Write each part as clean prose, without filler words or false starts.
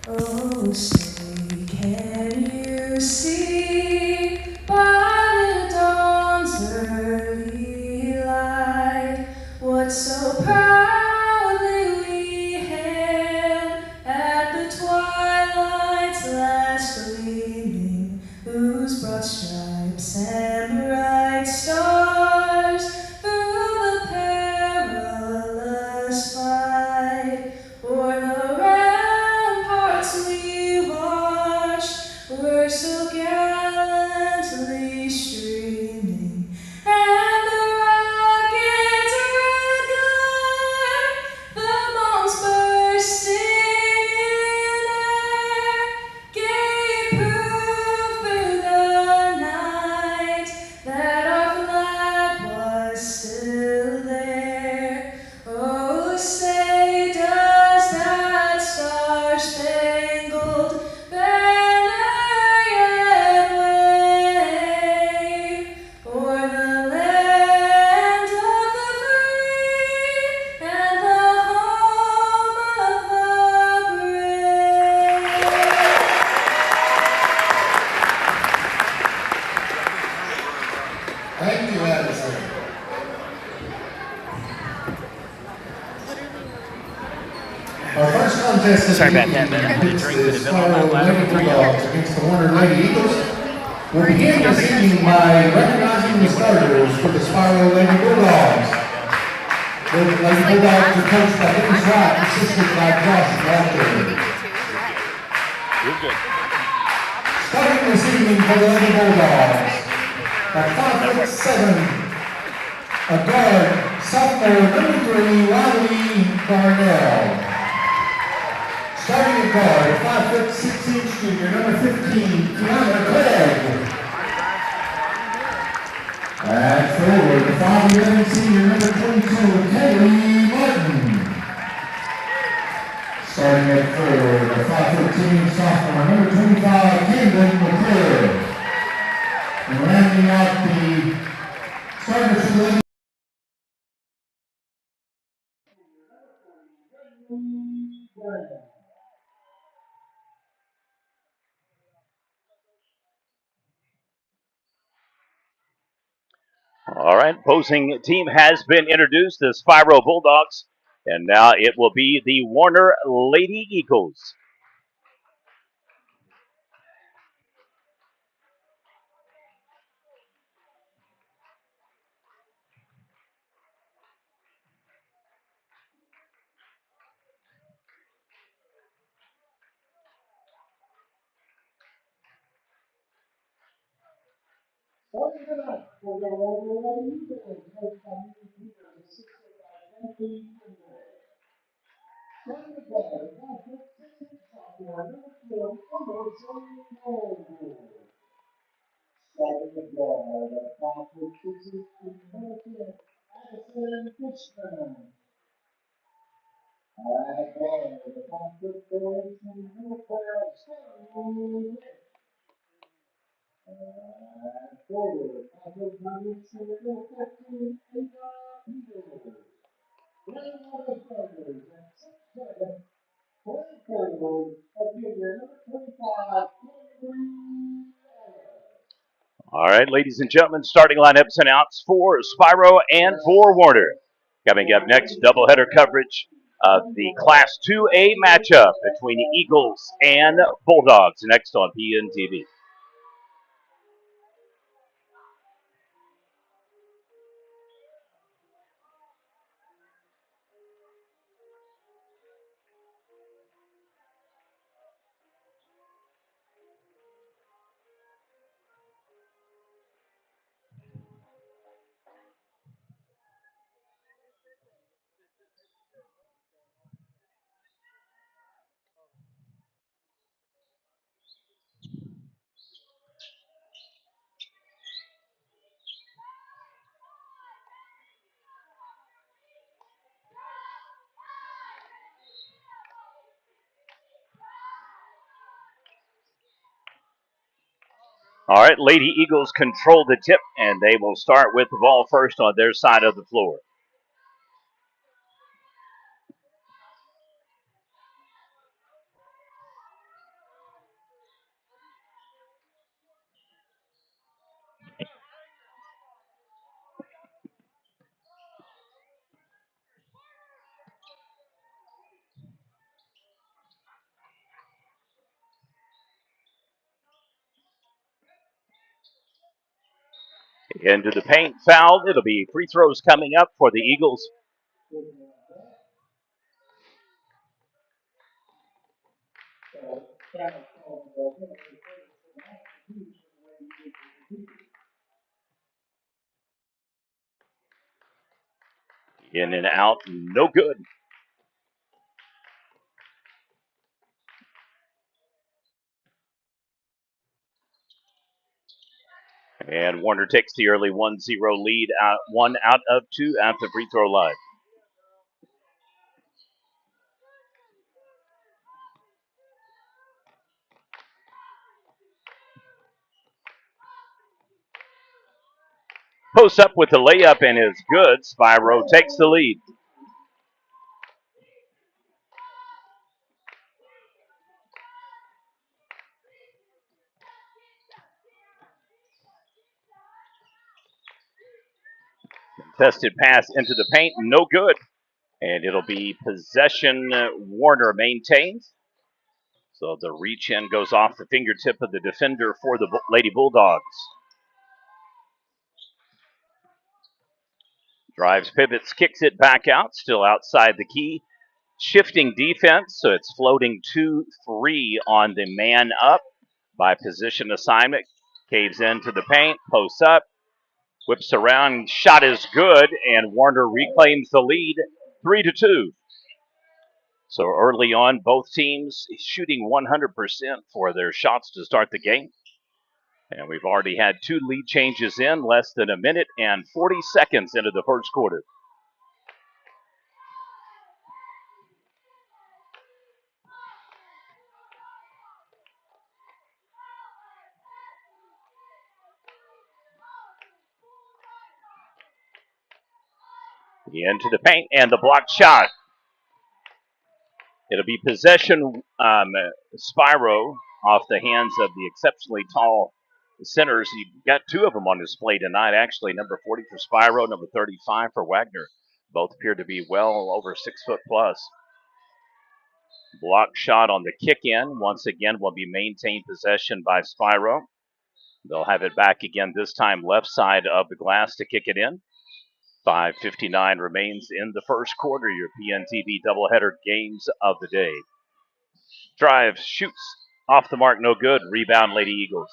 Oh, say, can you see by the dawn's early light what so proudly we hailed at the twilight's last gleaming, whose broad stripes and bright stars through the perilous fight o'er the ramparts we watched were so gallantly streaming, and the rocket's red glare, the bombs bursting in air, gave proof through the night that our flag was still there. Oh, say does that star-spangled banner yet wave o'er the land of the free and the home of the brave? Thank you, Addison. Our first contest this evening is the Spiro Lady Bulldogs against the Warner Lady Eagles. We'll begin this evening by recognizing the starters for the Spiro Lady Bulldogs. The Lady Bulldogs are coached by Dennis Wright, assisted by Josh Walker. You're good. Starting this evening for the Lady Bulldogs, at 5'7", a guard, sophomore number 3, Riley Darnell. Starting at guard, 5'6" junior, number 15, Kiana Clegg. At forward, the 5'11" senior, number 22, Kaylee Martin. Starting at forward, the 5'13" sophomore, number 25, Caitlin McClure. And rounding out the starters for the Lady. All right, opposing team has been introduced, the Spiro Bulldogs, and now it will be the Warner Lady Eagles. All right, ladies and gentlemen, starting lineups announced for Spiro and for Warner. Coming up next, doubleheader coverage of the Class 2A matchup between the Eagles and Bulldogs, next on PNTV. All right, Lady Eagles control the tip, and they will start with the ball first on their side of the floor. Into the paint, fouled. It'll be free throws coming up for the Eagles. In and out, no good. And Warner takes the early 1-0 lead, one out of two at the free throw line. Posts up with the layup and is good. Spiro takes the lead. Contested pass into the paint, no good. And it'll be possession. Warner maintains. So the reach in goes off the fingertip of the defender for the Lady Bulldogs. Drives, pivots, kicks it back out, still outside the key. Shifting defense, so it's floating 2-3 on the man up by position assignment. Caves into the paint, posts up, whips around, shot is good, and Warner reclaims the lead 3-2. So early on, both teams shooting 100% for their shots to start the game. And we've already had two lead changes in less than a minute and 40 seconds into the first quarter. Into the paint and the block shot. It'll be possession, Spiro off the hands of the exceptionally tall centers. He got two of them on display tonight, actually. Number 40 for Spiro, number 35 for Wagner. Both appear to be well over 6 foot plus. Block shot on the kick in. Once again, will be maintained possession by Spiro. They'll have it back again, this time left side of the glass to kick it in. 5:59 remains in the first quarter. Your PNTV doubleheader games of the day. Drives, shoots, off the mark, no good. Rebound, Lady Eagles.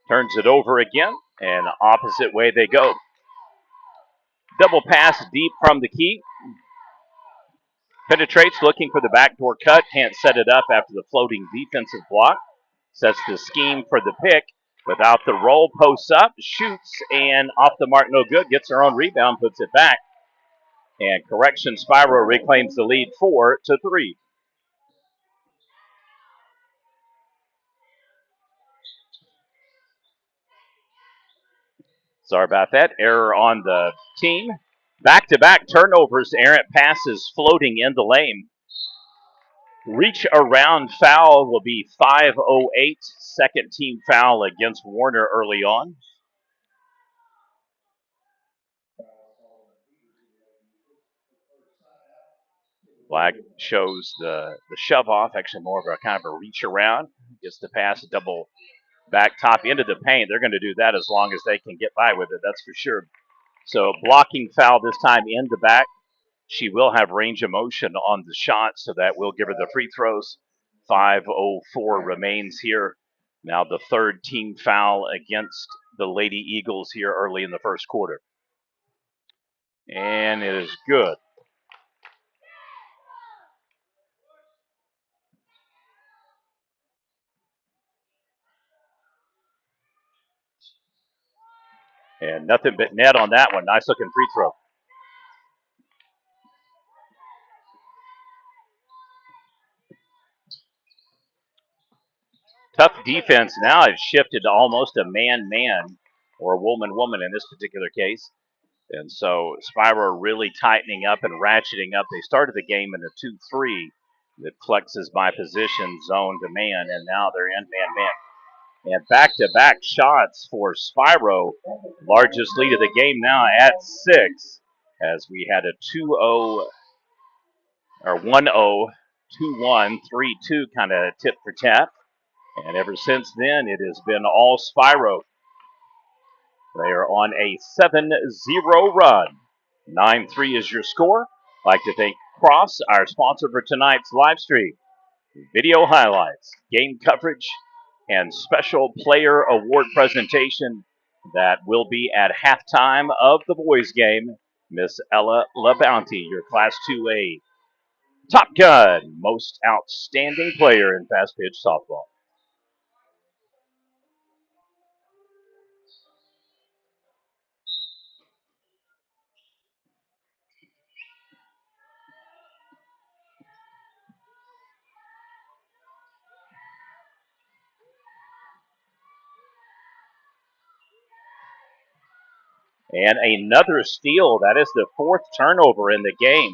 Turns it over again, and opposite way they go. Double pass deep from the key. Penetrates, looking for the backdoor cut. Can't set it up after the floating defensive block. Sets the scheme for the pick. Without the roll, posts up, shoots, and off the mark, no good. Gets her own rebound, puts it back. And correction, Spiro reclaims the lead 4-3. Sorry about that. Error on the team. Back-to-back turnovers. Errant passes floating in the lane. Reach around foul will be 5:08. Second team foul against Warner early on. Flag shows the shove off, actually more of a kind of a reach around. Gets the pass, double back top into the paint. They're going to do that as long as they can get by with it, that's for sure. So blocking foul this time in the back. She will have range of motion on the shot, so that will give her the free throws. 5:04 remains here. Now the third team foul against the Lady Eagles here early in the first quarter. And it is good. And nothing but net on that one. Nice looking free throw. Tough defense now has shifted to almost a man-man or a woman-woman in this particular case. And so Spiro really tightening up and ratcheting up. They started the game in a 2-3 that flexes by position, zone to man, and now they're in man-man. And back-to-back shots for Spiro. Largest lead of the game now at 6, as we had a 2-0 or 1-0, 2-1, 3-2 kind of tit for tat. And ever since then, it has been all Spiro. They are on a 7-0 run. 9-3 is your score. I'd like to thank Cross, our sponsor for tonight's live stream. Video highlights, game coverage, and special player award presentation that will be at halftime of the boys' game. Miss Ella LaBounty, your Class 2A Top Gun, most outstanding player in fast pitch softball. And another steal. That is the fourth turnover in the game.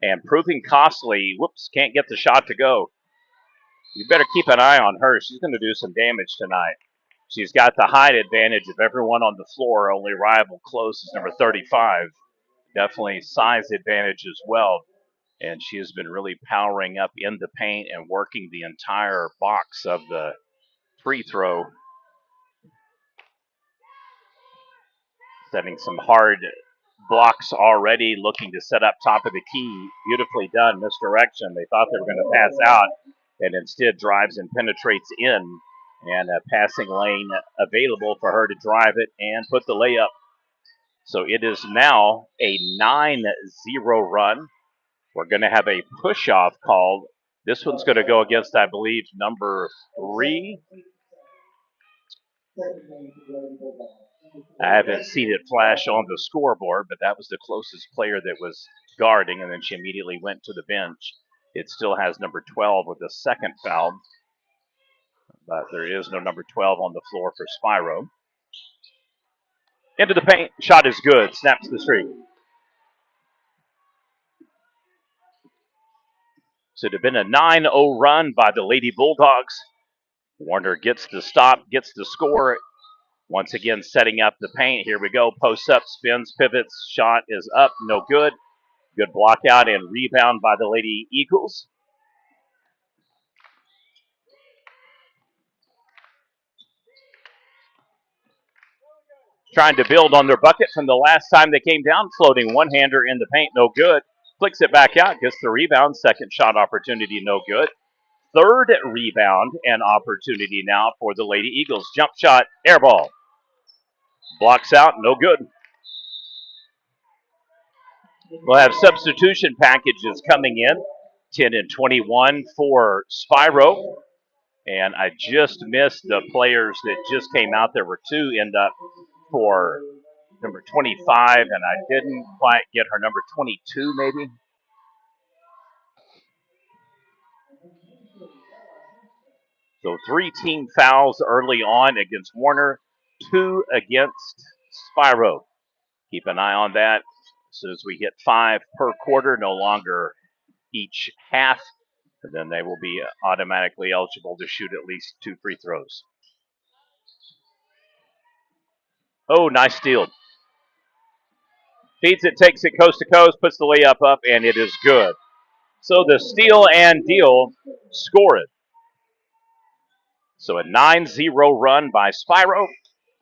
And proving costly. Whoops, can't get the shot to go. You better keep an eye on her. She's going to do some damage tonight. She's got the height advantage of everyone on the floor. Only rival close is number 35. Definitely size advantage as well. And she has been really powering up in the paint and working the entire box of the free throw. Setting some hard blocks already, looking to set up top of the key. Beautifully done, misdirection. They thought they were going to pass out, and instead drives and penetrates in. And a passing lane available for her to drive it and put the layup. So it is now a 9-0 run. We're going to have a push-off called. This one's going to go against, I believe, number 3. I haven't seen it flash on the scoreboard, but that was the closest player that was guarding, and then she immediately went to the bench. It still has number 12 with the second foul, but there is no number 12 on the floor for Spiro. Into the paint, shot is good, snaps the streak. So it had been a 9-0 run by the Lady Bulldogs. Warner gets the stop, gets the score. Once again, setting up the paint. Here we go. Posts up, spins, pivots. Shot is up, no good. Good block out and rebound by the Lady Eagles. Trying to build on their bucket from the last time they came down. Floating one-hander in the paint, no good. Flicks it back out, gets the rebound. Second shot opportunity, no good. Third rebound and opportunity now for the Lady Eagles. Jump shot, air ball. Blocks out, no good. We'll have substitution packages coming in. 10 and 21 for Spiro. And I just missed the players that just came out. There were 2 end up for number 25, and I didn't quite get her number 22 maybe. So 3 team fouls early on against Warner, 2 against Spiro. Keep an eye on that. As soon as we hit 5 per quarter, no longer each half, and then they will be automatically eligible to shoot at least 2 free throws. Oh, nice steal. Feeds it, takes it coast to coast, puts the layup up, and it is good. So the steal and deal score it. So a 9-0 run by Spiro.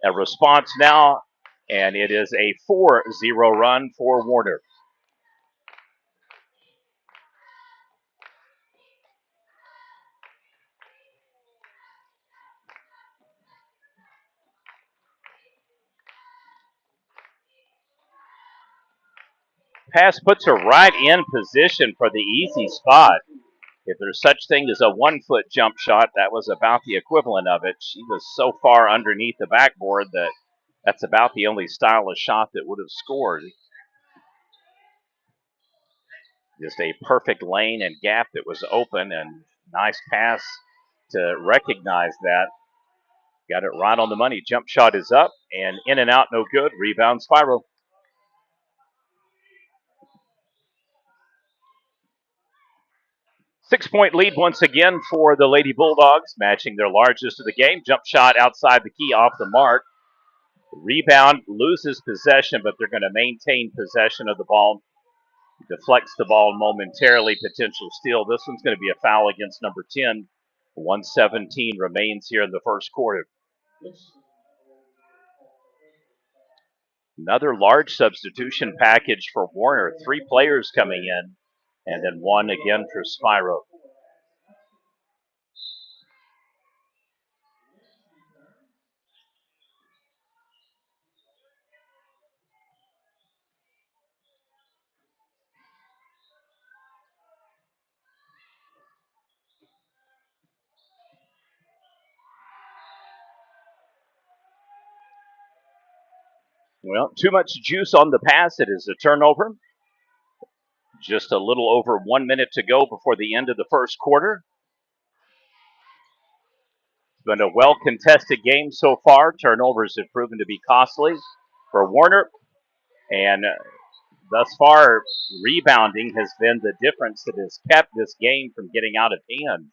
A response now, and it is a 4-0 run for Warner. Pass puts her right in position for the easy spot. If there's such thing as a 1-foot jump shot, that was about the equivalent of it. She was so far underneath the backboard that that's about the only style of shot that would have scored. Just a perfect lane and gap that was open, and nice pass to recognize that. Got it right on the money. Jump shot is up, and in and out, no good. Rebound, Spiro. Six-point lead once again for the Lady Bulldogs, matching their largest of the game. Jump shot outside the key, off the mark. Rebound, loses possession, but they're going to maintain possession of the ball. Deflects the ball momentarily, potential steal. This one's going to be a foul against number 10, 1:17 remains here in the first quarter. Another large substitution package for Warner. 3 players coming in, and then 1 again for Spiro. Well, too much juice on the pass. It is a turnover. Just a little over 1 minute to go before the end of the first quarter. It's been a well-contested game so far. Turnovers have proven to be costly for Warner. And thus far, rebounding has been the difference that has kept this game from getting out of hand.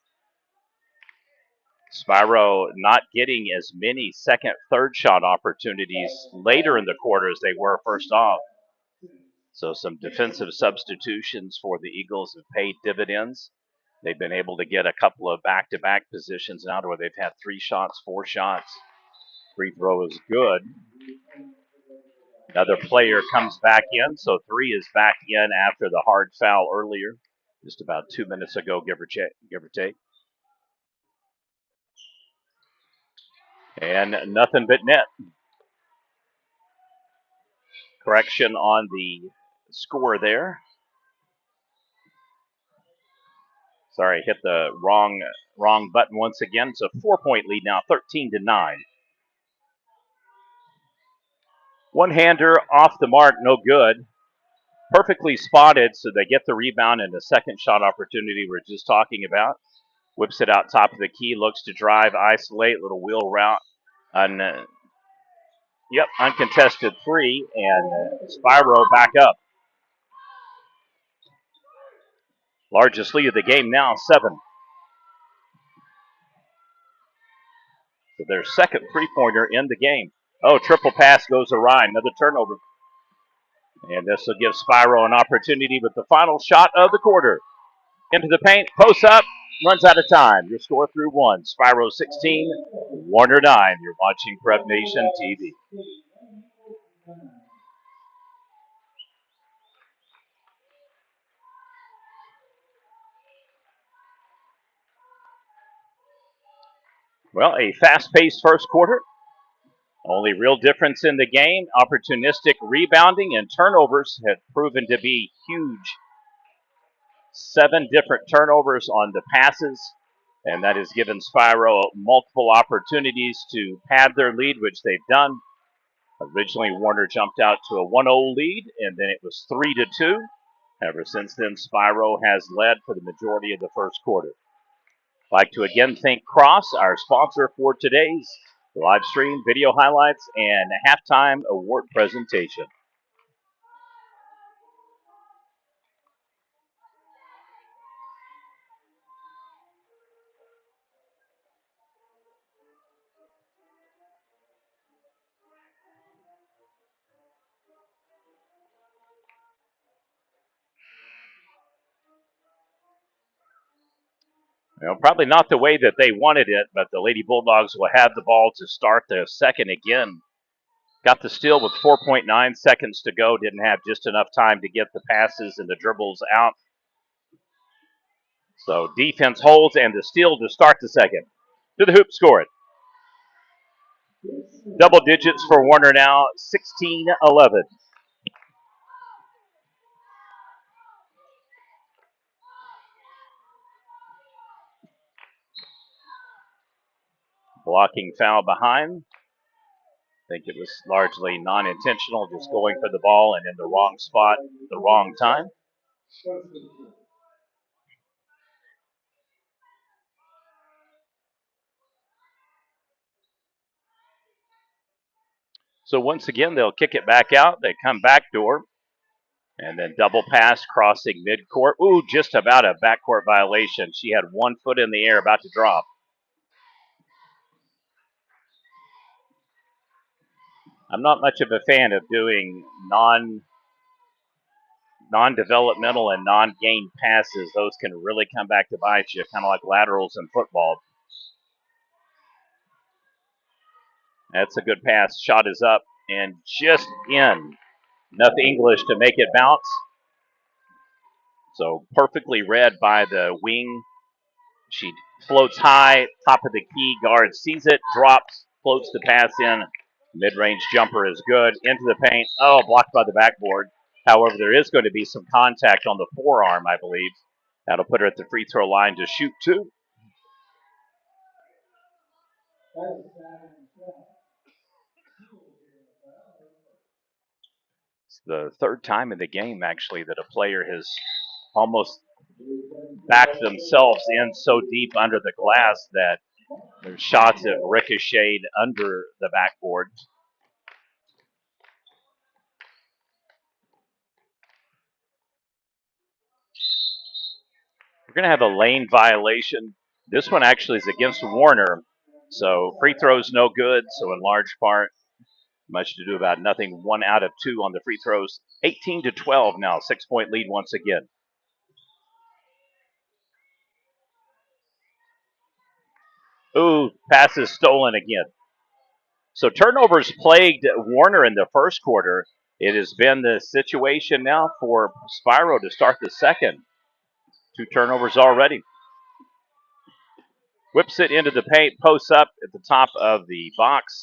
Spiro not getting as many second, third shot opportunities later in the quarter as they were first off. So some defensive substitutions for the Eagles have paid dividends. They've been able to get a couple of back-to-back positions now to where they've had 3 shots, 4 shots. Free throw is good. Another player comes back in, so 3 is back in after the hard foul earlier, just about 2 minutes ago, give or take. And nothing but net. Correction on the score there. Sorry, hit the wrong button once again. It's a 4-point lead now, 13-9. One-hander off the mark, no good. Perfectly spotted, so they get the rebound and the second shot opportunity we we're just talking about. Whips it out top of the key, looks to drive, isolate, little wheel route. Uncontested 3, and Spiro back up. Largest lead of the game now, 7. So their second three-pointer in the game. Oh, triple pass goes awry, another turnover. And this will give Spiro an opportunity with the final shot of the quarter. Into the paint, post up, runs out of time. Your score through 1. Spiro 16, Warner 9. You're watching Prep Nation TV. Well, a fast-paced first quarter. Only real difference in the game, opportunistic rebounding and turnovers have proven to be huge. 7 different turnovers on the passes, and that has given Spiro multiple opportunities to pad their lead, which they've done. Originally, Warner jumped out to a 1-0 lead, and then it was 3-2. Ever since then, Spiro has led for the majority of the first quarter. I'd like to again thank Cross, our sponsor for today's live stream, video highlights, and halftime award presentation. Well, probably not the way that they wanted it, but the Lady Bulldogs will have the ball to start the second again. Got the steal with 4.9 seconds to go. Didn't have just enough time to get the passes and the dribbles out. So defense holds and the steal to start the second. To the hoop, score it. Double digits for Warner now, 16-11. Blocking foul behind. I think it was largely non-intentional, just going for the ball and in the wrong spot, the wrong time. So once again, they'll kick it back out. They come backdoor. And then double pass crossing midcourt. Ooh, just about a backcourt violation. She had 1 foot in the air about to drop. I'm not much of a fan of doing non-developmental and non-game passes. Those can really come back to bite you, kind of like laterals in football. That's a good pass. Shot is up and just in. Enough English to make it bounce. So perfectly read by the wing. She floats high, top of the key. Guard sees it, drops, floats the pass in. Mid-range jumper is good. Into the paint. Oh, blocked by the backboard. However, there is going to be some contact on the forearm, I believe. That'll put her at the free throw line to shoot two. It's the third time in the game, actually, that a player has almost backed themselves in so deep under the glass that their shots have ricocheted under the backboard. We're going to have a lane violation. This one actually is against Warner. So free throws no good. So in large part, much to do about nothing. 1 out of 2 on the free throws. 18-12 now. 6-point lead once again. Ooh, pass is stolen again. So turnovers plagued Warner in the first quarter. It has been the situation now for Spiro to start the second. 2 turnovers already. Whips it into the paint, posts up at the top of the box.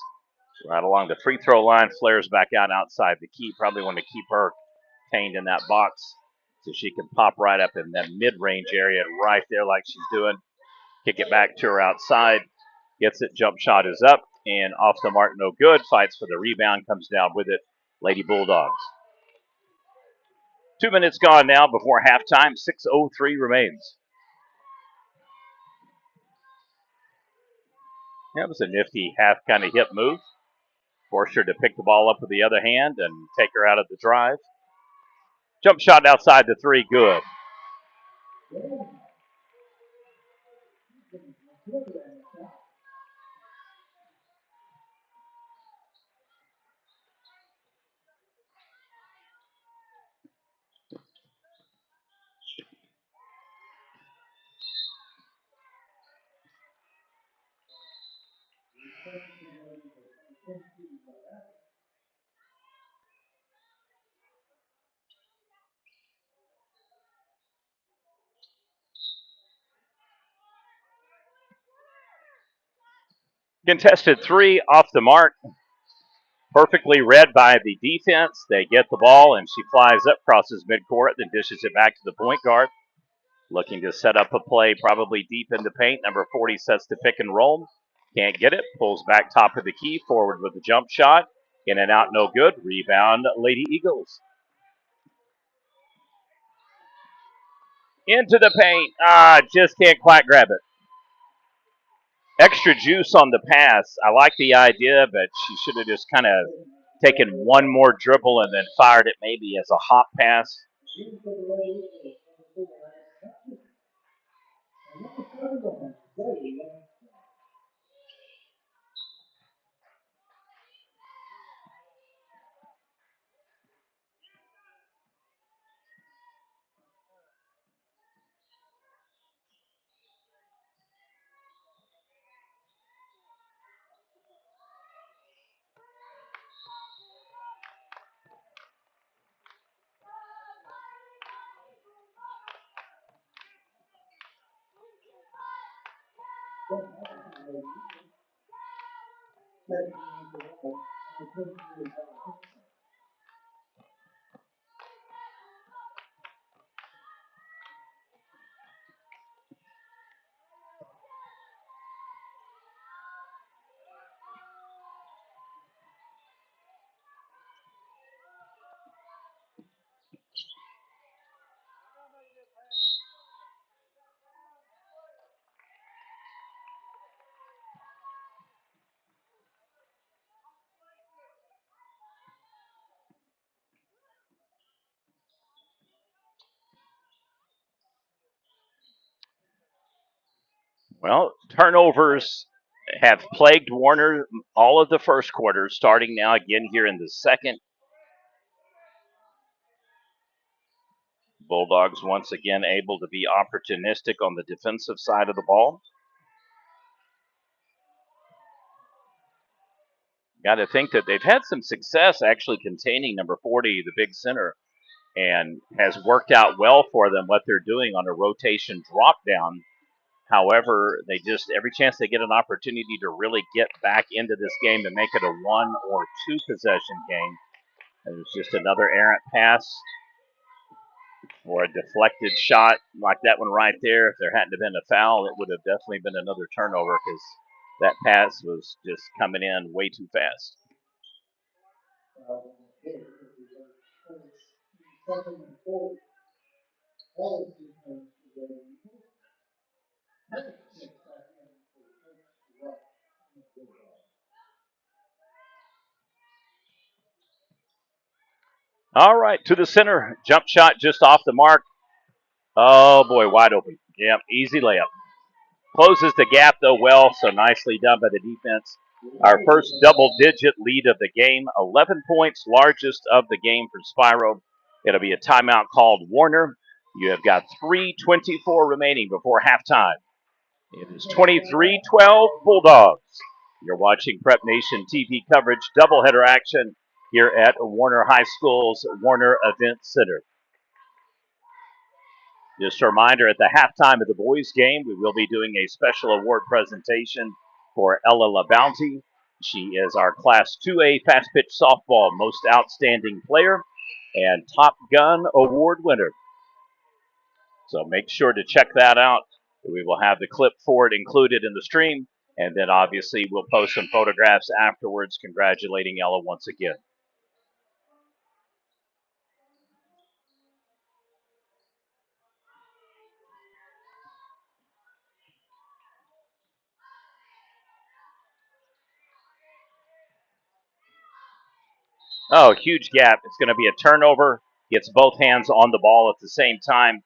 Right along the free throw line, flares back out outside the key. Probably want to keep her contained in that box so she can pop right up in that mid-range area right there like she's doing. Kick it back to her outside. Gets it, jump shot is up, and off the mark, no good. Fights for the rebound, comes down with it. Lady Bulldogs. 2 minutes gone now before halftime. 6:03 remains. That was a nifty half kind of hip move. Forced her to pick the ball up with the other hand and take her out of the drive. Jump shot outside the three, good. Contested three off the mark. Perfectly read by the defense. They get the ball, and she flies up, crosses midcourt, then dishes it back to the point guard. Looking to set up a play probably deep in the paint. Number 40 sets the pick and roll. Can't get it. Pulls back top of the key. Forward with the jump shot. In and out, no good. Rebound, Lady Eagles. Into the paint. Just can't quite grab it. Extra juice on the pass. I like the idea, but she should have just kind of taken one more dribble and then fired it maybe as a hop pass. Well, turnovers have plagued Warner all of the first quarter, starting now again here in the second. Bulldogs once again able to be opportunistic on the defensive side of the ball. Got to think that they've had some success actually containing number 40, the big center, and has worked out well for them what they're doing on a rotation drop down. However, they just, every chance they get an opportunity to really get back into this game and make it a 1 or 2 possession game, and it's just another errant pass or a deflected shot like that one right there. If there hadn't have been a foul, it would have definitely been another turnover because that pass was just coming in way too fast. All right, to the center. Jump shot just off the mark. Oh, boy, wide open. Yep, easy layup. Closes the gap, though, well, so nicely done by the defense. Our first double-digit lead of the game, 11 points, largest of the game for Spiro. It'll be a timeout called Warner. You have got 3:24 remaining before halftime. It is 23-12 Bulldogs. You're watching Prep Nation TV coverage, doubleheader action here at Warner High School's Warner Event Center. Just a reminder, at the halftime of the boys' game, we will be doing a special award presentation for Ella LaBounty. She is our Class 2A Fast Pitch Softball Most Outstanding Player and Top Gun Award winner. So make sure to check that out. We will have the clip for it included in the stream, and then obviously we'll post some photographs afterwards congratulating Ella once again. Oh, huge gap. It's going to be a turnover. Gets both hands on the ball at the same time.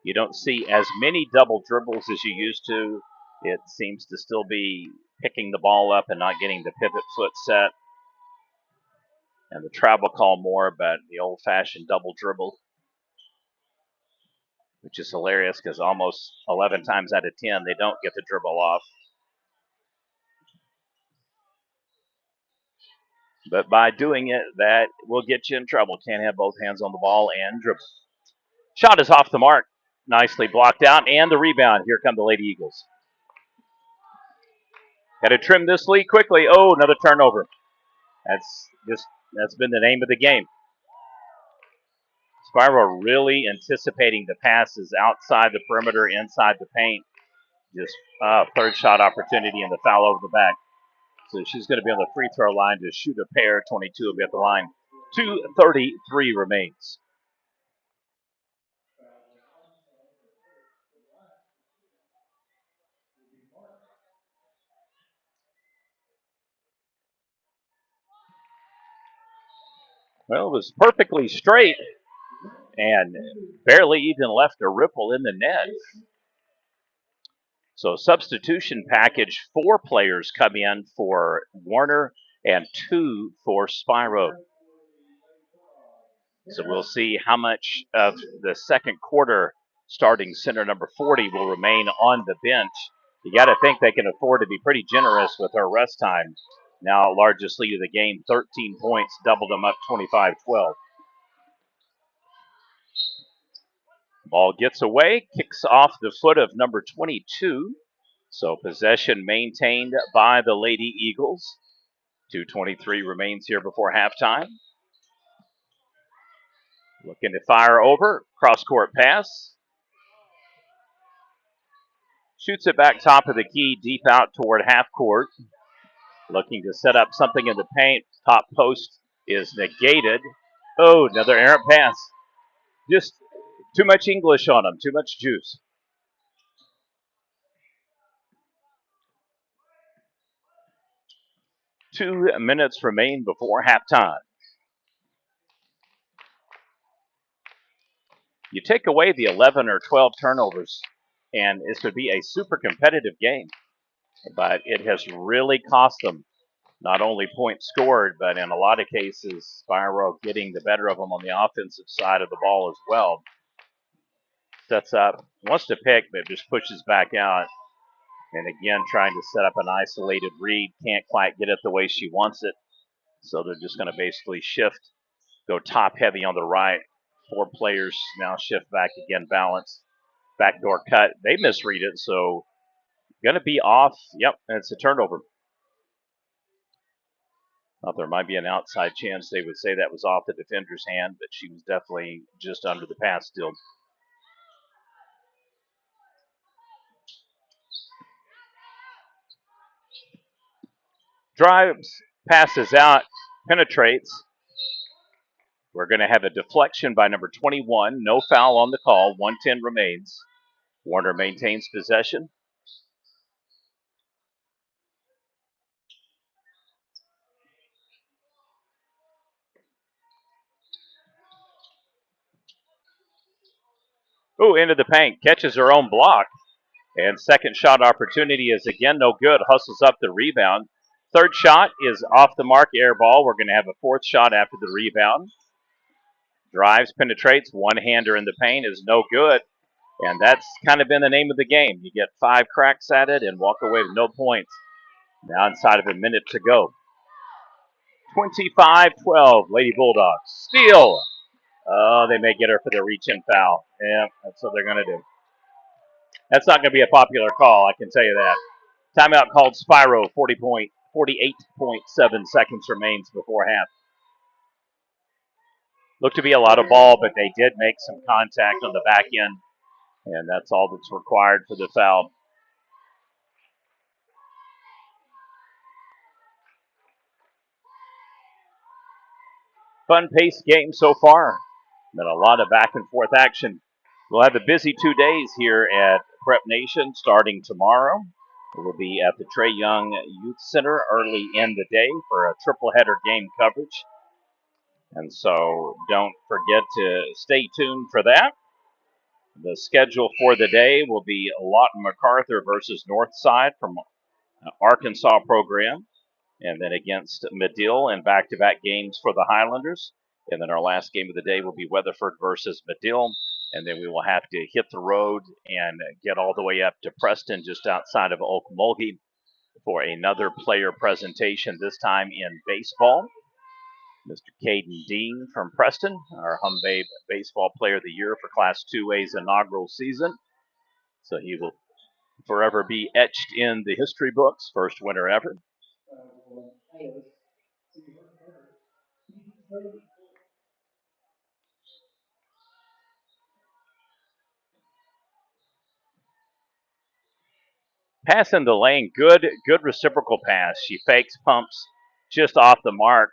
You don't see as many double dribbles as you used to. It seems to still be picking the ball up and not getting the pivot foot set. And the travel call more, but the old-fashioned double dribble, which is hilarious because almost 11 times out of 10, they don't get the dribble off. But by doing it, that will get you in trouble. Can't have both hands on the ball and dribble. Shot is off the mark. Nicely blocked out. And the rebound. Here come the Lady Eagles. Got to trim this lead quickly. Oh, another turnover. That's been the name of the game. Spiro really anticipating the passes outside the perimeter, inside the paint. Just third shot opportunity and the foul over the back. So she's going to be on the free throw line to shoot a pair. 22 will be at the line. 2:33 remains. Well, it was perfectly straight and barely even left a ripple in the net. So substitution package, 4 players come in for Warner and 2 for Spiro. So we'll see how much of the second quarter starting center number 40 will remain on the bench. You got to think they can afford to be pretty generous with her rest time. Now largest lead of the game, 13 points, doubled them up 25-12. Ball gets away, kicks off the foot of number 22. So possession maintained by the Lady Eagles. 2:23 remains here before halftime. Looking to fire over, cross-court pass. Shoots it back top of the key, deep out toward half court. Looking to set up something in the paint. Top post is negated. Oh, another errant pass. Just too much English on them, too much juice. Two minutes remain before halftime. You take away the 11 or 12 turnovers, and this would be a super competitive game. But it has really cost them not only points scored, but in a lot of cases, Spiro getting the better of them on the offensive side of the ball as well. Sets up, wants to pick, but just pushes back out. And again, trying to set up an isolated read. Can't quite get it the way she wants it. So they're just going to basically shift, go top heavy on the right. 4 players now shift back again, balance. Backdoor cut. They misread it, so going to be off. Yep, and it's a turnover. Thought there might be an outside chance they would say that was off the defender's hand, but she was definitely just under the pass still. Drives, passes out, penetrates. We're going to have a deflection by number 21. No foul on the call. 1:10 remains. Warner maintains possession. Ooh, into the paint. Catches her own block. And second shot opportunity is again no good. Hustles up the rebound. Third shot is off the mark, air ball. We're going to have a fourth shot after the rebound. Drives, penetrates. One-hander in the paint is no good. And that's kind of been the name of the game. You get 5 cracks at it and walk away with no points. Now inside of a minute to go. 25-12, Lady Bulldogs. Steal. Oh, they may get her for the reach-in foul. Yeah, that's what they're going to do. That's not going to be a popular call, I can tell you that. Timeout called Spiro, 48.7 seconds remains before half. Looked to be a lot of ball, but they did make some contact on the back end, and that's all that's required for the foul. Fun-paced game so far. Been a lot of back-and-forth action. We'll have a busy 2 days here at Prep Nation starting tomorrow. We'll be at the Trey Young Youth Center early in the day for a triple-header game coverage. And so don't forget to stay tuned for that. The schedule for the day will be Lawton MacArthur versus Northside from Arkansas program. And then against Medill and back-to-back games for the Highlanders. And then our last game of the day will be Weatherford versus Medill. And then we will have to hit the road and get all the way up to Preston, just outside of Okmulgee, for another player presentation, this time in baseball. Mr. Caden Dean from Preston, our Humbabe Baseball Player of the Year for Class 2A's inaugural season. So he will forever be etched in the history books, first winner ever. Pass in the lane, good reciprocal pass. She fakes, pumps just off the mark.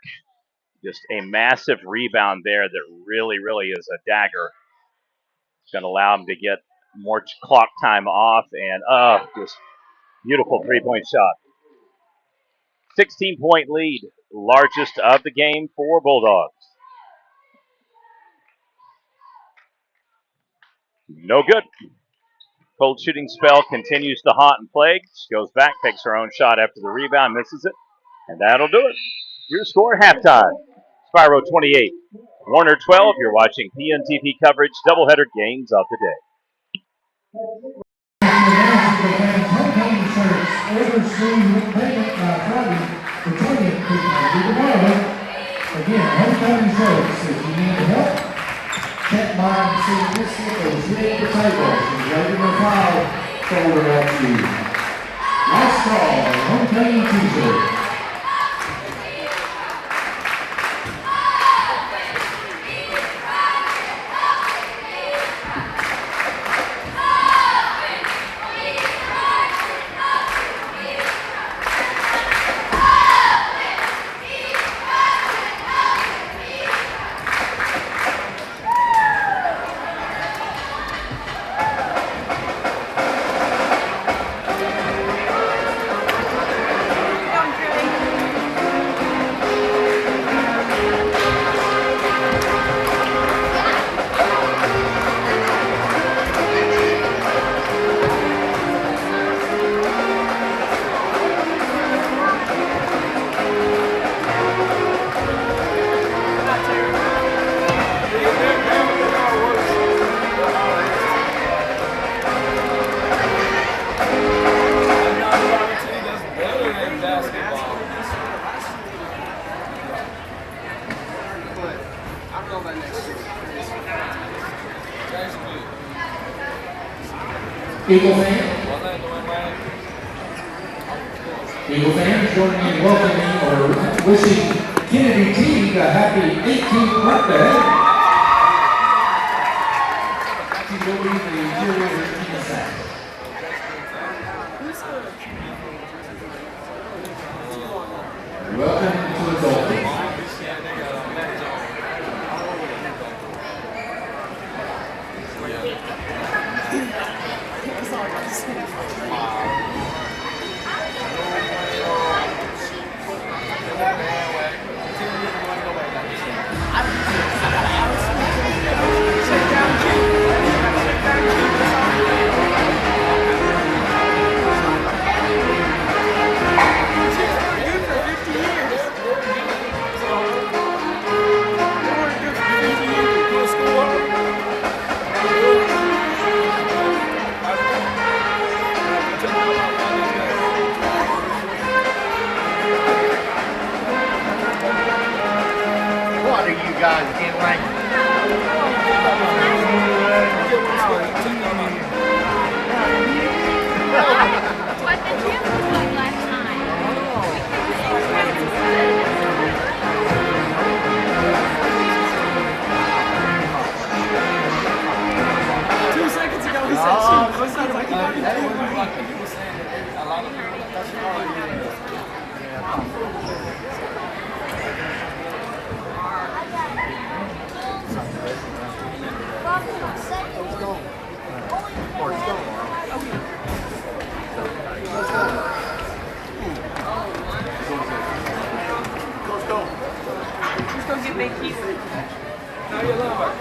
Just a massive rebound there that really is a dagger. It's going to allow him to get more clock time off, and just beautiful three-point shot. 16-point lead, largest of the game for Bulldogs. No good. Cold shooting spell continues to haunt and plague. She goes back, takes her own shot after the rebound, misses it, and that'll do it. Your score, halftime. Spiro 28, Warner 12. You're watching PNTP coverage, doubleheader games of the day. Again, homecoming shirts. If you need help, check my signature or sit at the table. She's ready to file folder at you. Nice call, homecoming t-shirt. Eagle fan? Eagle fans, join me in welcoming or wishing Kennedy Teague a happy 18th birthday. She will be the cheerleader in the sack. Welcome to the Dolphins. What are you guys doing? What the gym was like last time. 2 seconds ago he said cheap. So it sounds like he might be doing like people saying that a lot of people that's Let's go get big keys. no, you're a linebacker.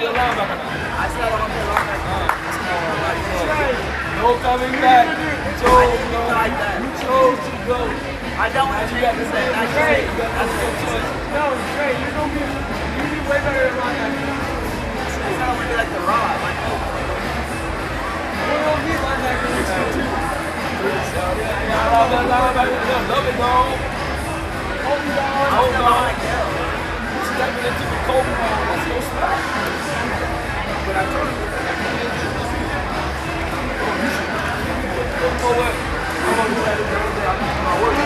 You're a linebacker now. No coming back. You chose to go. You chose to go. I don't want You got to say that's great. That's your choice. No, it's great. You're gonna be way better than linebacker. It's not really like the rod. You're gonna be linebacker next year too. Yeah, love that linebacker. Love it, dog. Hold it down. Hold on. Stepping into the cold ball. That's your spot. But I told you. Go away. I'm gonna do that every day. I'm doing my work.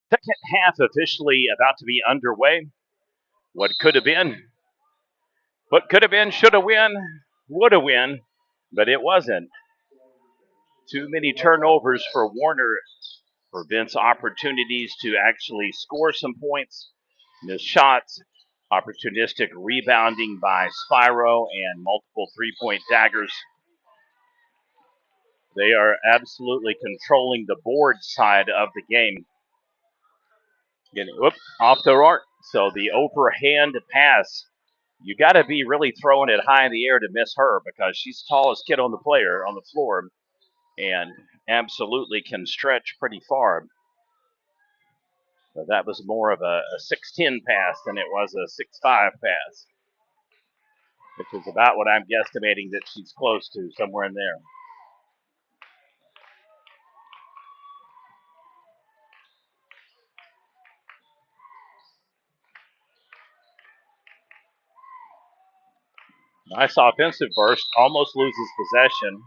Second half officially about to be underway. What could have been, should have win, would have win, but it wasn't. Too many turnovers for Warner prevents opportunities to actually score some points. Missed shots, opportunistic rebounding by Spiro, and multiple three-point daggers. They are absolutely controlling the board side of the game. Getting off the arc. So the overhand pass. You got to be really throwing it high in the air to miss her because she's the tallest kid on the floor, and absolutely can stretch pretty far. But that was more of a 6'10 pass than it was a 6'5 pass, which is about what I'm guesstimating that she's close to, somewhere in there. Nice offensive burst, almost loses possession.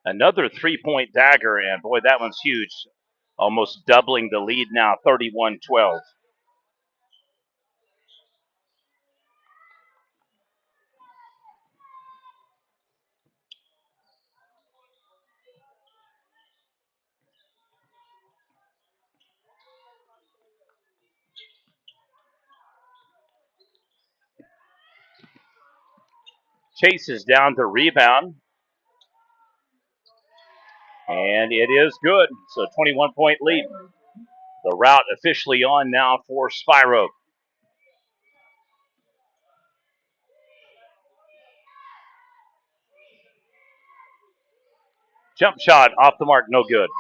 Another 3-point dagger, and boy, that one's huge. Almost doubling the lead now, 31-12. Chase is down to rebound, and it is good. So 21-point lead. The route officially on now for Spiro. Jump shot off the mark, no good.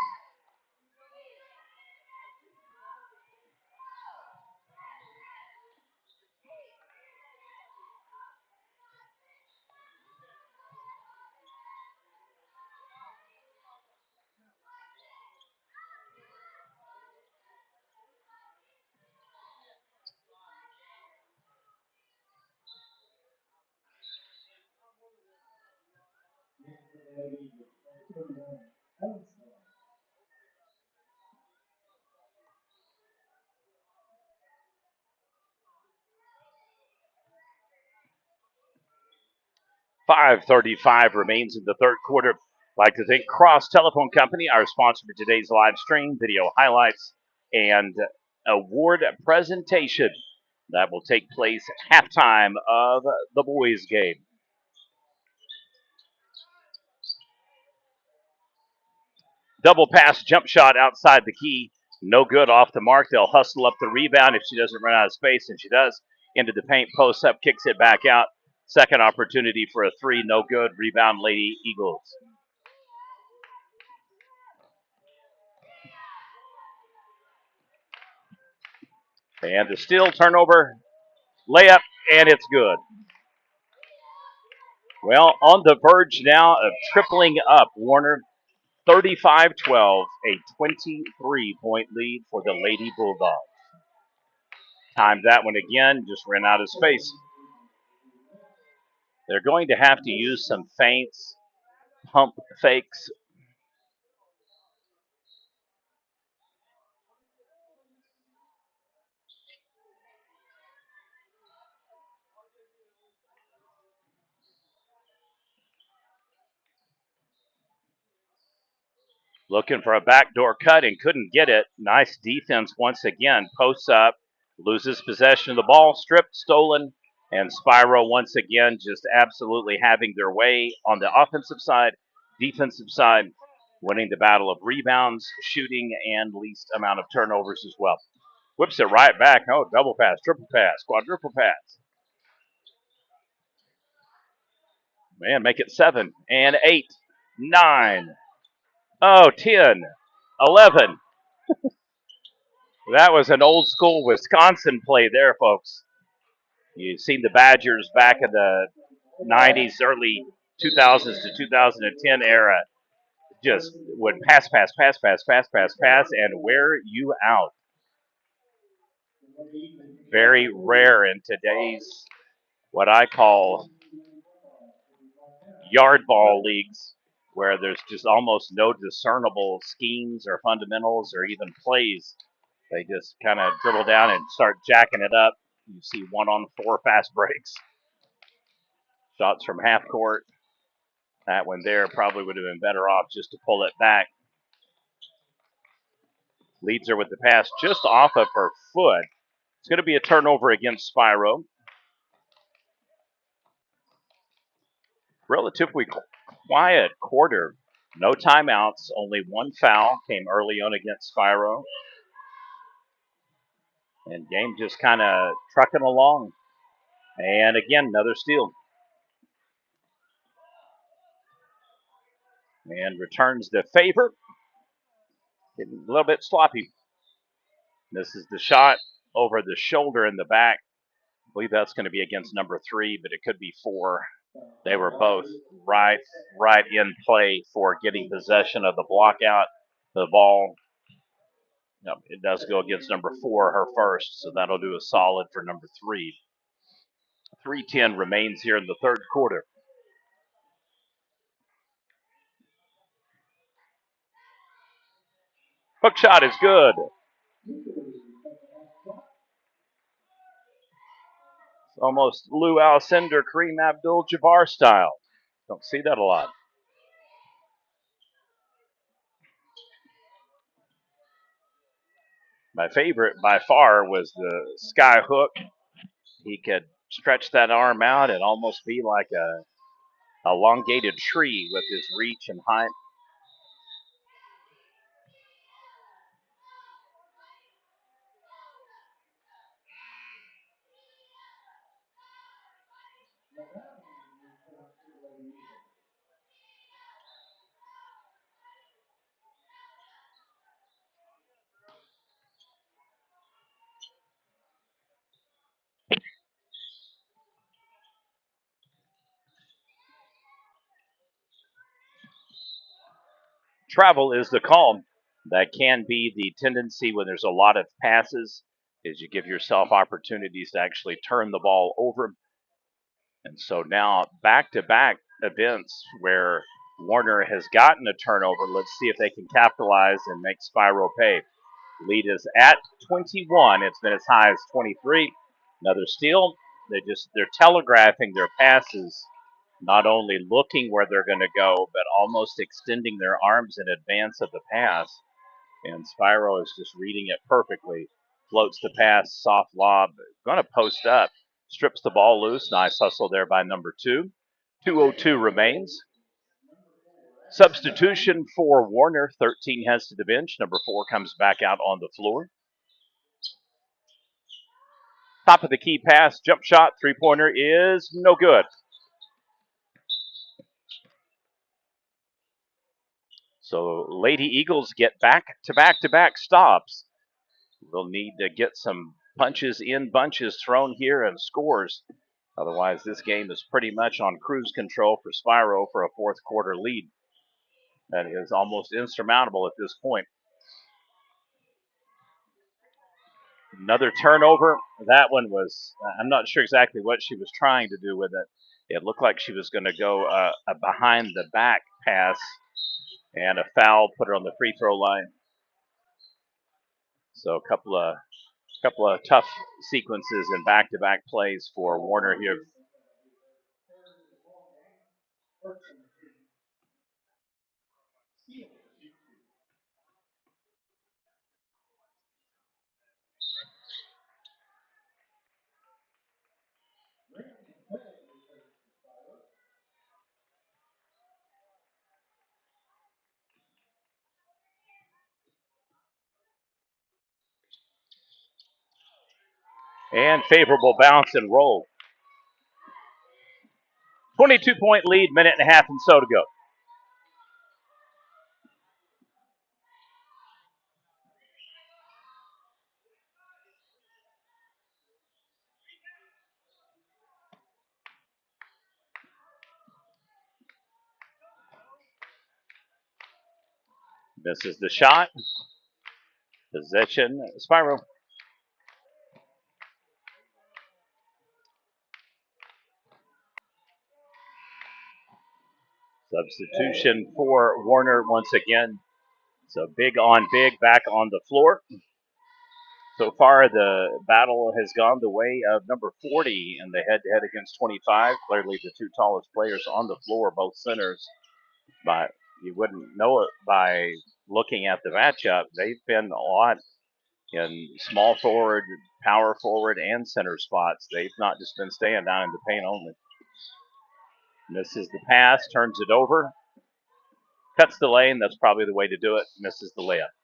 .535 remains in the third quarter. I'd like to thank Cross Telephone Company, our sponsor for today's live stream, video highlights, and award presentation that will take place at halftime of the boys' game. Double pass jump shot outside the key. No good off the mark. They'll hustle up the rebound if she doesn't run out of space, and she does. Into the paint, posts up, kicks it back out. Second opportunity for a three, no good. Rebound, Lady Eagles. And the steal, turnover, layup, and it's good. Well, on the verge now of tripling up, Warner. 35-12, a 23-point lead for the Lady Bulldogs. Timed that one again, just ran out of space. They're going to have to use some feints, pump fakes. Looking for a backdoor cut and couldn't get it. Nice defense once again. Posts up, loses possession of the ball, stripped, stolen, and Spiro once again just absolutely having their way on the offensive side, defensive side, winning the battle of rebounds, shooting, and least amount of turnovers as well. Whips it right back. Oh, double pass, triple pass, quadruple pass. Man, make it 7 and 8, 9. Oh, 10, 11. That was an old school Wisconsin play there, folks. You've seen the Badgers back in the 90s, early 2000s to 2010 era. Just would pass, and wear you out. Very rare in today's, what I call, yard ball leagues, where there's just almost no discernible schemes or fundamentals or even plays. They just kind of dribble down and start jacking it up. You see 1-on-4 fast breaks. Shots from half court. That one there probably would have been better off just to pull it back. Leads her with the pass just off of her foot. It's going to be a turnover against Spiro. Relatively quiet quarter. No timeouts, only one foul came early on against Spiro. And game just kind of trucking along. And again, another steal. And returns the favor. Getting a little bit sloppy. This is the shot over the shoulder in the back. I believe that's going to be against number 3, but it could be 4. They were both right in play for getting possession of the block out. The ball, it does go against number 4, her first, so that'll do a solid for number 3. 3:10 remains here in the third quarter. Hook shot is good. It's almost Lou Alcindor, Kareem Abdul-Jabbar style. Don't see that a lot. My favorite by far was the sky hook. He could stretch that arm out and almost be like a elongated tree with his reach and height. Travel is the call. That can be the tendency when there's a lot of passes, is you give yourself opportunities to actually turn the ball over. And so now back-to-back events where Warner has gotten a turnover. Let's see if they can capitalize and make Spiro pay. Lead is at 21. It's been as high as 23. Another steal. They're telegraphing their passes, not only looking where they're going to go, but almost extending their arms in advance of the pass. And Spiro is just reading it perfectly. Floats the pass, soft lob, going to post up. Strips the ball loose. Nice hustle there by number 2. 2:02 remains. Substitution for Warner. 13 heads to the bench. Number 4 comes back out on the floor. Top of the key pass, jump shot, three-pointer is no good. So Lady Eagles get back-to-back stops. They'll need to get some punches in bunches thrown here and scores. Otherwise, this game is pretty much on cruise control for Spiro for a fourth quarter lead. That is almost insurmountable at this point. Another turnover. That one was, I'm not sure exactly what she was trying to do with it. It looked like she was going to go a behind the back pass, and a foul put her on the free throw line. So a couple of tough sequences and back-to-back plays for Warner here. And favorable bounce and roll. 22-point lead, minute and a half and so to go. Misses the shot. Possession, Spiro. Substitution for Warner once again. So big on big, back on the floor. So far, the battle has gone the way of number 40 in the head-to-head against 25. Clearly the two tallest players on the floor, both centers. But you wouldn't know it by looking at the matchup. They've been a lot in small forward, power forward, and center spots. They've not just been staying down in the paint only. Misses the pass, turns it over, cuts the lane. That's probably the way to do it. Misses the layup.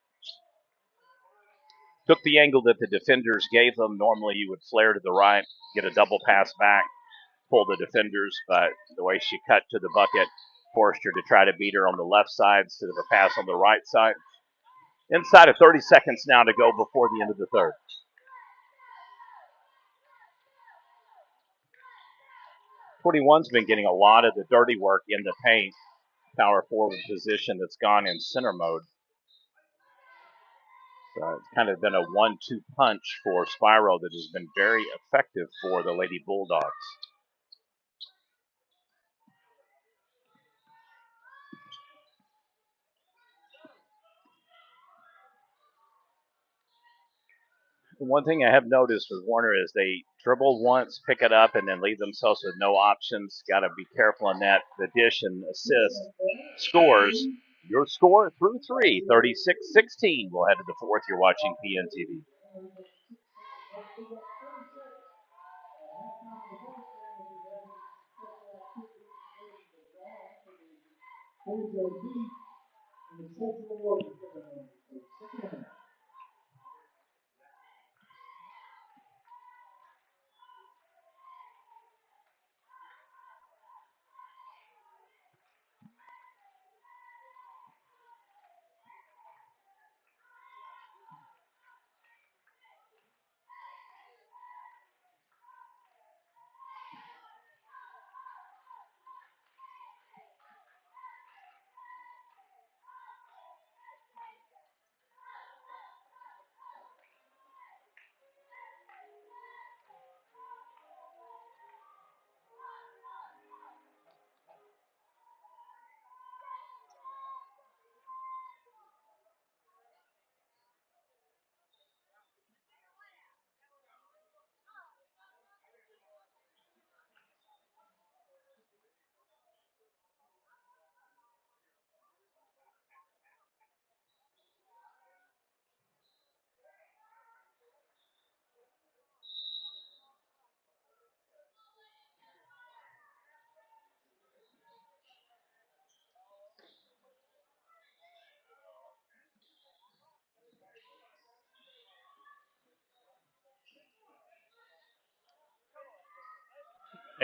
Took the angle that the defenders gave them. Normally you would flare to the right, get a double pass back, pull the defenders, but the way she cut to the bucket forced her to try to beat her on the left side instead of a pass on the right side. Inside of 30 seconds now to go before the end of the third. 21's been getting a lot of the dirty work in the paint. Power forward position that's gone in center mode. So it's kind of been a 1-2 punch for Spiro that has been very effective for the Lady Bulldogs. One thing I have noticed with Warner is they dribble once, pick it up, and then leave themselves with no options. Got to be careful on that. The dish and assist scores. Your score through three, 36-16. We'll head to the fourth. You're watching PNTV.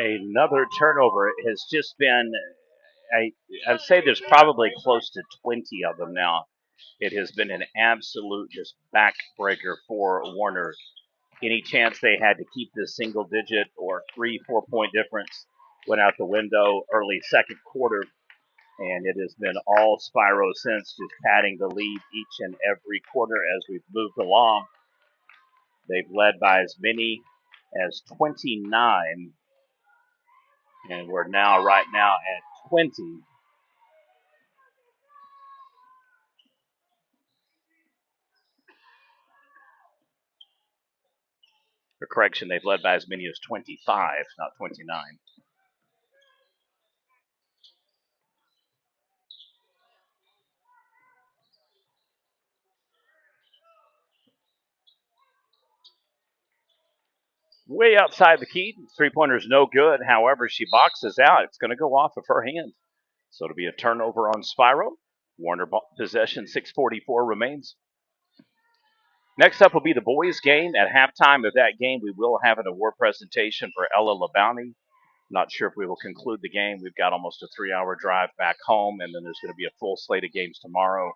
Another turnover. It has just been, I'd say there's probably close to 20 of them now. It has been an absolute just backbreaker for Warner. Any chance they had to keep this single digit or 3-4 point difference went out the window early second quarter. And it has been all Spiro since, just padding the lead each and every quarter as we've moved along. They've led by as many as 29, and we're now right now at 20. For correction, they've led by as many as 25, not 29. Way outside the key. Three-pointer's no good. However, she boxes out. It's going to go off of her hand. So it'll be a turnover on Spiro. Warner possession, 6:44 remains. Next up will be the boys' game. At halftime of that game, we will have an award presentation for Ella LaBounty. Not sure if we will conclude the game. We've got almost a 3-hour drive back home, and then there's going to be a full slate of games tomorrow.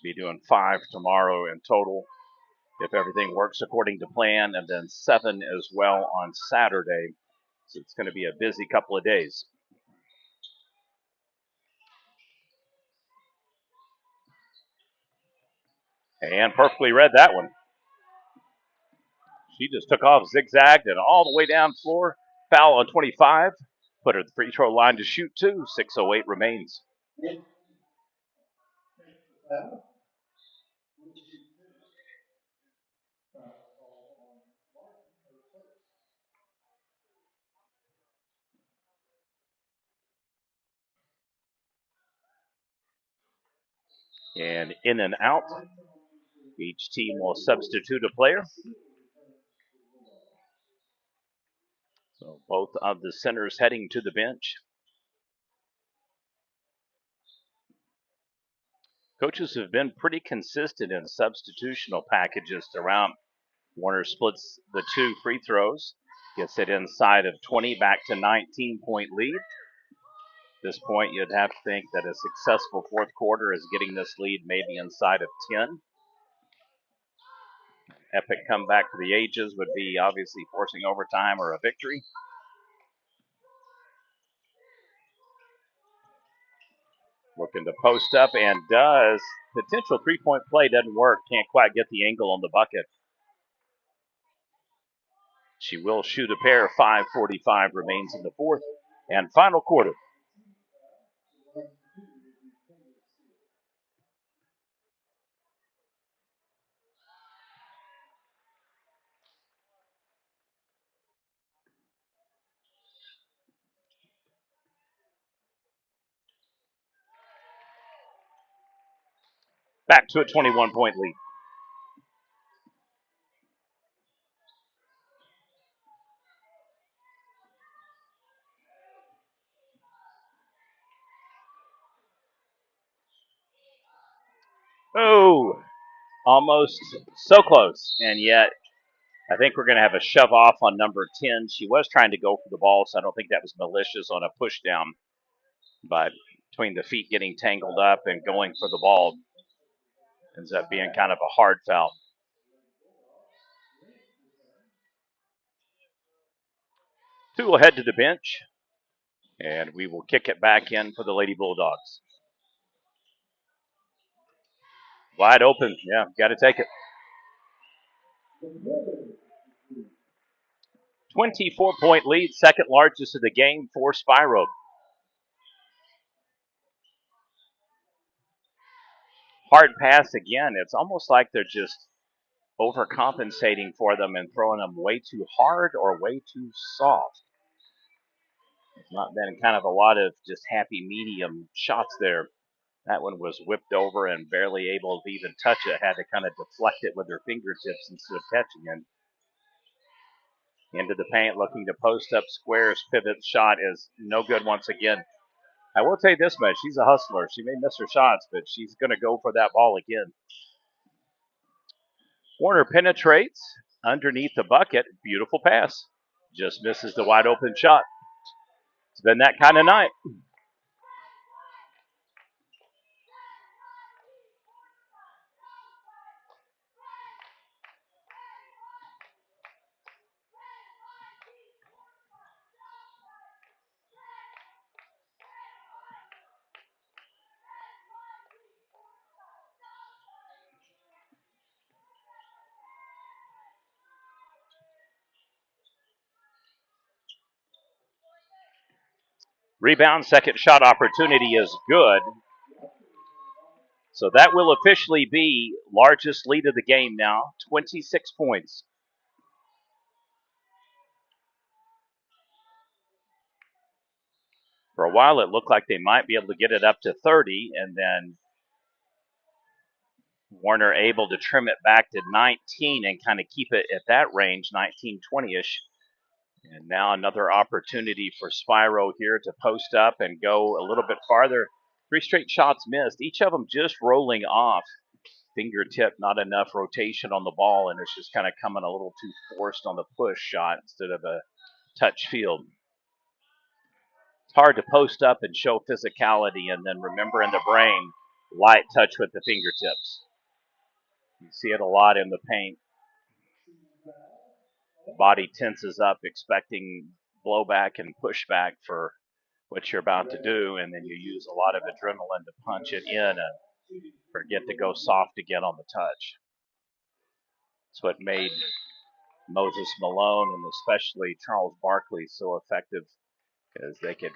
Be doing 5 tomorrow in total, if everything works according to plan, and then 7 as well on Saturday. So it's going to be a busy couple of days. And perfectly read that one. She just took off, zigzagged, and all the way down floor. Foul on 25. Put her at the free throw line to shoot 2. 6:08 remains. And in and out. Each team will substitute a player. So both of the centers heading to the bench. Coaches have been pretty consistent in substitutional packages throughout. Warner splits the 2 free throws, gets it inside of 20, back to 19-point lead. At this point, you'd have to think that a successful fourth quarter is getting this lead maybe inside of 10. Epic comeback for the ages would be obviously forcing overtime or a victory. Looking to post up and does. Potential 3-point play doesn't work. Can't quite get the angle on the bucket. She will shoot a pair. 5:45 remains in the fourth and final quarter. Back to a 21-point lead. Oh, almost so close. And yet, I think we're going to have a shove off on number 10. She was trying to go for the ball, so I don't think that was malicious on a push down. But between the feet getting tangled up and going for the ball, ends up being kind of a hard foul. Two will head to the bench, and we will kick it back in for the Lady Bulldogs. Wide open. Yeah, got to take it. 24-point lead, second largest of the game for Spiro. Hard pass again. It's almost like they're just overcompensating for them and throwing them way too hard or way too soft. It's not been kind of a lot of just happy medium shots there. That one was whipped over and barely able to even touch it. Had to kind of deflect it with her fingertips instead of catching it. Into the paint, looking to post up squares. Pivot shot is no good once again. I will tell you this much. She's a hustler. She may miss her shots, but she's going to go for that ball again. Warner penetrates underneath the bucket. Beautiful pass. Just misses the wide open shot. It's been that kind of night. Rebound, second shot opportunity is good. So that will officially be largest lead of the game now, 26 points. For a while, it looked like they might be able to get it up to 30, and then Warner able to trim it back to 19 and kind of keep it at that range, 19, 20-ish. And now another opportunity for Spiro here to post up and go a little bit farther. 3 straight shots missed, each of them just rolling off. Fingertip, not enough rotation on the ball, and it's just kind of coming a little too forced on the push shot instead of a touch field. It's hard to post up and show physicality and then remember in the brain, light touch with the fingertips. You see it a lot in the paint. Body tenses up, expecting blowback and pushback for what you're about to do, and then you use a lot of adrenaline to punch it in and forget to go soft again on the touch. It's what made Moses Malone and especially Charles Barkley so effective, because they could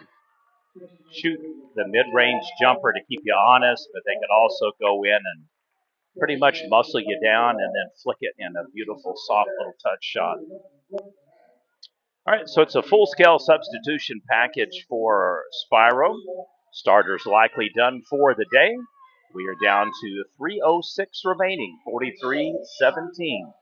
shoot the mid-range jumper to keep you honest, but they could also go in and pretty much muscle you down and then flick it in a beautiful, soft little touch shot. All right, so it's a full-scale substitution package for Spiro. Starters likely done for the day. We are down to 3:06 remaining, 43-17.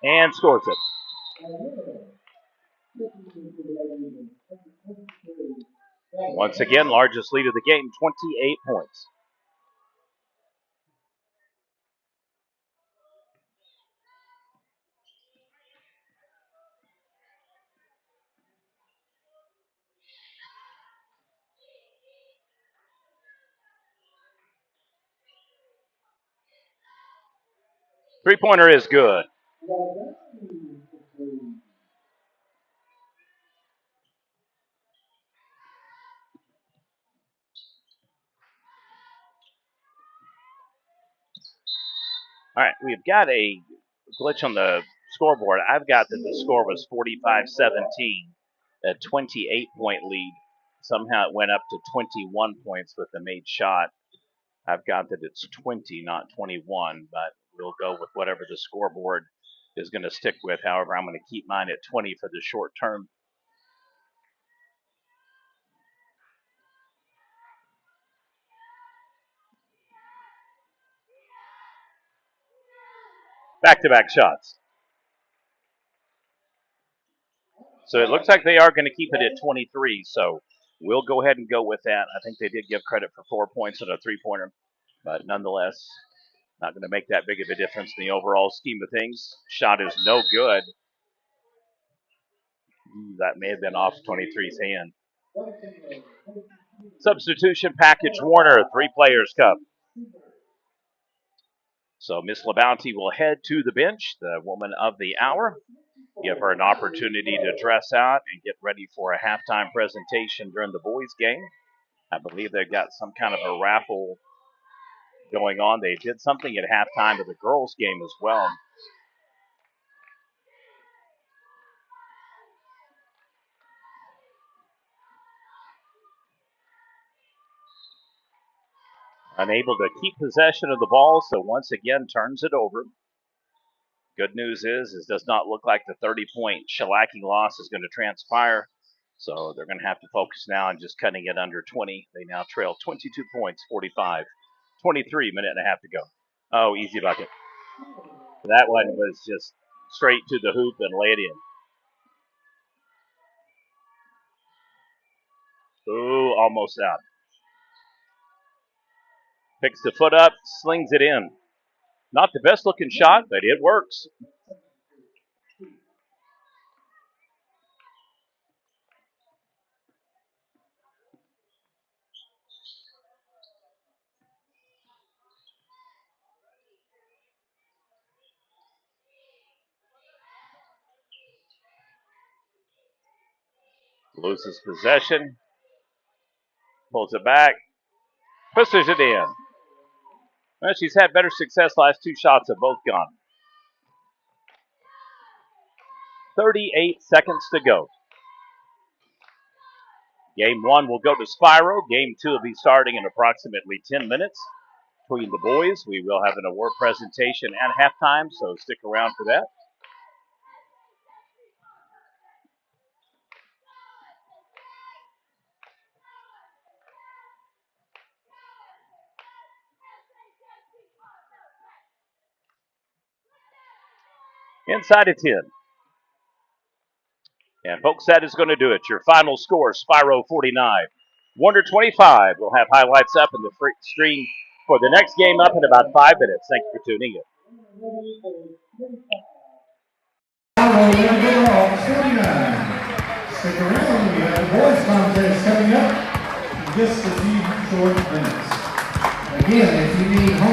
And scores it. Once again, largest lead of the game, 28 points. Three-pointer is good. All right, we've got a glitch on the scoreboard. I've got that the score was 45-17, a 28-point lead Somehow it went up to 21 points with the made shot. I've got that it's 20, not 21, but we'll go with whatever the scoreboard is going to stick with. However, I'm going to keep mine at 20 for the short term. Back-to-back shots. So it looks like they are going to keep it at 23, so we'll go ahead and go with that. I think they did give credit for 4 points on a three-pointer, but nonetheless, not going to make that big of a difference in the overall scheme of things. Shot is no good. That may have been off 23's hand. Substitution package Warner, 3 players cup. So Miss LaBounty will head to the bench, the woman of the hour. Give her an opportunity to dress out and get ready for a halftime presentation during the boys' game. I believe they've got some kind of a raffle going on. They did something at halftime of the girls' game as well. Unable to keep possession of the ball, so once again turns it over. Good news is it does not look like the 30-point shellacking loss is going to transpire. So they're going to have to focus now on just cutting it under 20. They now trail 22 points, 45. 23, minute and a half to go. Oh, easy bucket. That one was just straight to the hoop and laid in. Ooh, almost out. Picks the foot up, slings it in. Not the best looking shot, but it works. Loses possession. Pulls it back. Pushes it in. Well, she's had better success. Last 2 shots have both gone. 38 seconds to go. Game 1 will go to Spiro. Game 2 will be starting in approximately 10 minutes. Between the boys, we will have an award presentation at halftime, so stick around for that. Inside of 10. And folks, that is going to do it. Your final score, Spiro 49. Warner 25. We'll have highlights up in the stream for the next game up in about 5 minutes. Thank you for tuning in. Stick around, we have the boys contest coming up in just a few short minutes. Again, if you need home